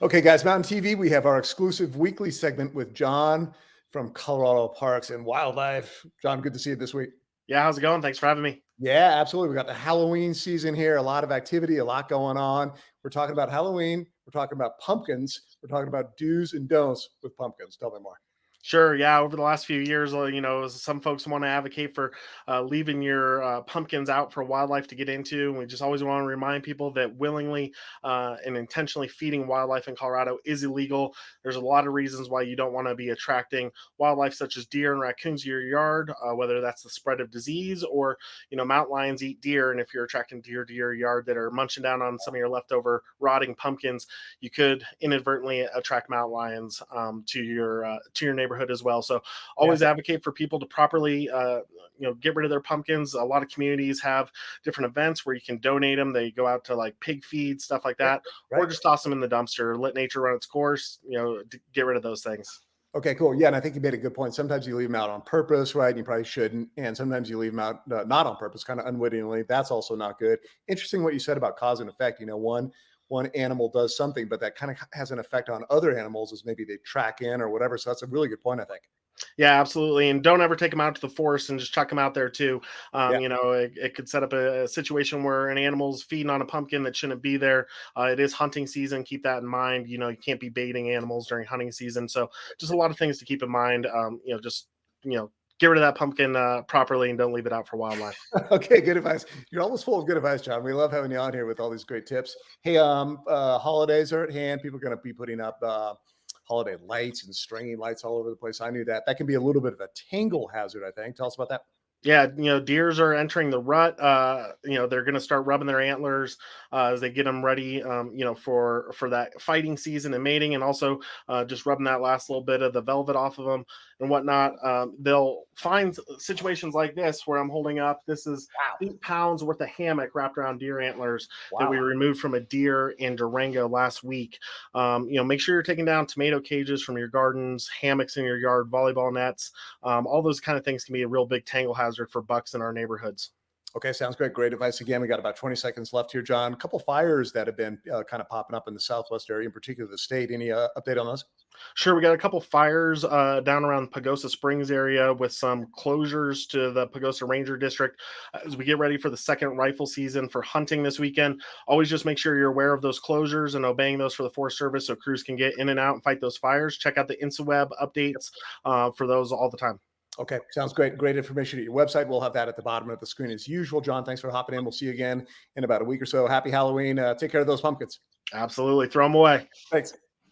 Okay, guys, Mountain TV, we have our exclusive weekly segment with John from Colorado Parks and Wildlife. John, good to see you this week. Yeah, how's it going? Thanks for having me. Yeah, absolutely. We got the Halloween season here, a lot of activity, a lot going on. We're talking about Halloween. We're talking about pumpkins. We're talking about do's and don'ts with pumpkins. Tell me more. Sure. Yeah. Over the last few years, some folks want to advocate for leaving your pumpkins out for wildlife to get into. And we just always want to remind people that willingly and intentionally feeding wildlife in Colorado is illegal. There's a lot of reasons why you don't want to be attracting wildlife such as deer and raccoons to your yard, whether that's the spread of disease or, mountain lions eat deer. And if you're attracting deer to your yard that are munching down on some of your leftover rotting pumpkins, you could inadvertently attract mountain lions to your neighborhood as well. So Yeah, always advocate for people to properly get rid of their pumpkins. A lot of communities have different events where you can donate them. They go out to like pig feed, stuff like right, that, or right. just toss them in the dumpster, let nature run its course, to get rid of those things. Okay, cool. Yeah, and I think you made a good point. Sometimes you leave them out on purpose, right? And you probably shouldn't. And sometimes you leave them out not on purpose, kind of unwittingly. That's also not good. Interesting what you said about cause and effect. One animal does something, but that kind of has an effect on other animals as maybe they track in or whatever. So that's a really good point, I think. Yeah, absolutely. And don't ever take them out to the forest and just chuck them out there too. Yeah. It could set up a situation where an animal's feeding on a pumpkin that shouldn't be there. It is hunting season. Keep that in mind. You can't be baiting animals during hunting season. So just a lot of things to keep in mind. Get rid of that pumpkin properly and don't leave it out for wildlife. Okay, good advice. You're almost full of good advice, John. We love having you on here with all these great tips. Hey, holidays are at hand. People are going to be putting up holiday lights and stringing lights all over the place. I knew that. That can be a little bit of a tangle hazard, I think. Tell us about that. Yeah, deers are entering the rut. They're going to start rubbing their antlers as they get them ready, for that fighting season and mating, and also just rubbing that last little bit of the velvet off of them and whatnot. They'll find situations like this where I'm holding up. This is Wow. 8 pounds worth of hammock wrapped around deer antlers that we Wow. removed from a deer in Durango last week. Make sure you're taking down tomato cages from your gardens, hammocks in your yard, volleyball nets. All those kind of things can be a real big tangle hazard for bucks in our neighborhoods. Okay, sounds great. Great advice again. We got about 20 seconds left here, John. A couple fires that have been kind of popping up in the Southwest area, in particular the state. Any update on those? Sure, we got a couple fires down around Pagosa Springs area with some closures to the Pagosa Ranger District as we get ready for the second rifle season for hunting this weekend. Always just make sure you're aware of those closures and obeying those for the Forest Service so crews can get in and out and fight those fires. Check out the InstaWeb updates for those all the time. Okay, sounds great. Great information at your website. We'll have that at the bottom of the screen as usual. John, thanks for hopping in. We'll see you again in about a week or so. Happy Halloween. Take care of those pumpkins. Absolutely. Throw them away. Thanks.